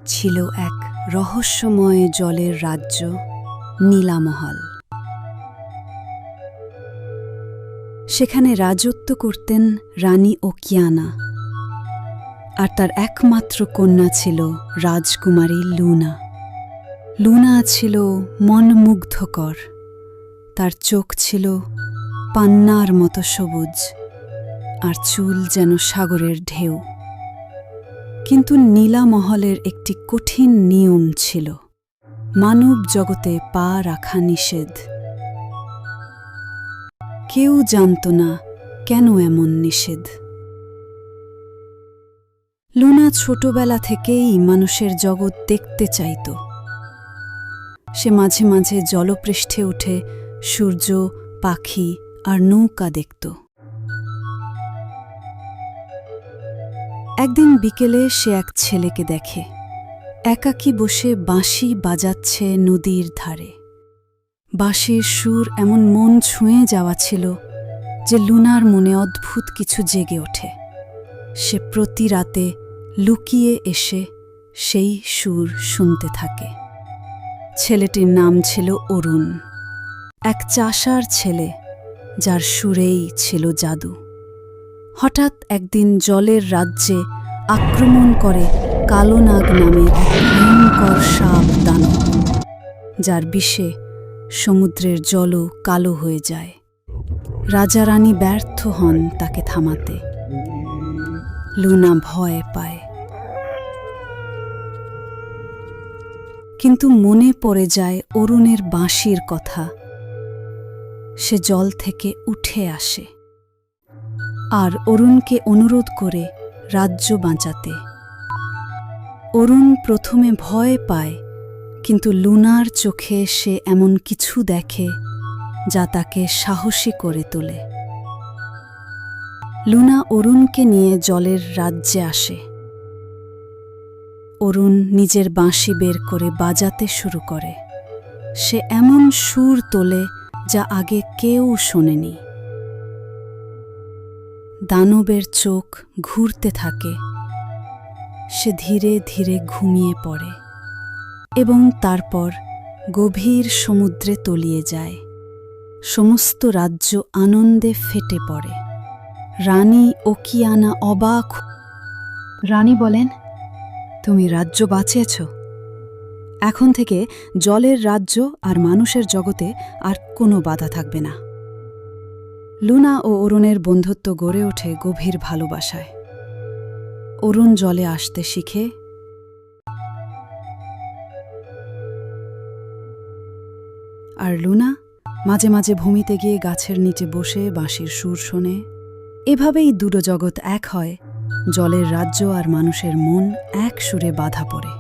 ছিল এক রহস্যময় জলের রাজ্য, নীলামহল। সেখানে রাজত্ব করতেন রানী ওকিয়ানা, আর তার একমাত্র কন্যা ছিল রাজকুমারী লুনা। লুনা ছিল মনমুগ্ধকর, তার চোখ ছিল পান্নার মতো সবুজ, আর চুল যেন সাগরের ঢেউ। কিন্তু নীলামহলের একটি কঠিন নিয়ম ছিল, মানব জগতে পা রাখা নিষেধ। কেউ জানত না কেন এমন নিষেধ। লুনা ছোটবেলা থেকেই মানুষের জগৎ দেখতে চাইত। সে মাঝে মাঝে জলপৃষ্ঠে উঠে সূর্য, পাখি আর নৌকা দেখত। একদিন বিকেলে সে এক ছেলেকে দেখে, একাকী বসে বাঁশি বাজাচ্ছে নদীর ধারে। বাঁশির সুর এমন মন ছুঁয়ে যাওয়া ছিল যে লুনার মনে অদ্ভুত কিছু জেগে ওঠে। সে প্রতি রাতে লুকিয়ে এসে সেই সুর শুনতে থাকে। ছেলেটির নাম ছিল অরুণ, এক চাষার ছেলে যার সুরেই ছিল জাদু। হঠাৎ একদিন জলের রাজ্যে আক্রমণ করে কালো নাগ নামের এক ভয়ঙ্কর সাপ দানব, যার বিষে সমুদ্রের জলও কালো হয়ে যায়। রাজা রানী ব্যর্থ হন তাকে থামাতে। লুনা ভয় পায়, কিন্তু মনে পড়ে যায় অরুণের বাঁশির কথা। সে জল থেকে উঠে আসে আর অরুণকে অনুরোধ করে রাজ্য বাঁচাতে। অরুণ প্রথমে ভয় পায়, কিন্তু লুনার চোখে সে এমন কিছু দেখে যা তাকে সাহসী করে তোলে। লুনা অরুণকে নিয়ে জলের রাজ্যে আসে। অরুণ নিজের বাঁশি বের করে বাজাতে শুরু করে। সে এমন সুর তোলে যা আগে কেউ শোনেনি। দানবের চোখ ঘুরতে থাকে। সে ধীরে ধীরে ঘুমিয়ে পড়ে এবং তারপর গভীর সমুদ্রে তলিয়ে যায়। সমস্ত রাজ্য আনন্দে ফেটে পড়ে। রানী ওকিয়ানা অবাক। রানী বলেন, তুমি রাজ্য বাঁচিয়েছ। এখন থেকে জলের রাজ্য আর মানুষের জগতে আর কোনো বাধা থাকবে না। লুনা ও অরুণের বন্ধুত্ব গড়ে ওঠে গভীর ভালোবাসায়। অরুণ জলে আসতে শিখে, আর লুনা মাঝে মাঝে ভূমিতে গিয়ে গাছের নিচে বসে বাঁশির সুর শোনে। এভাবেই দুটো জগৎ এক হয়। জলের রাজ্য আর মানুষের মন এক সুরে বাঁধা পড়ে।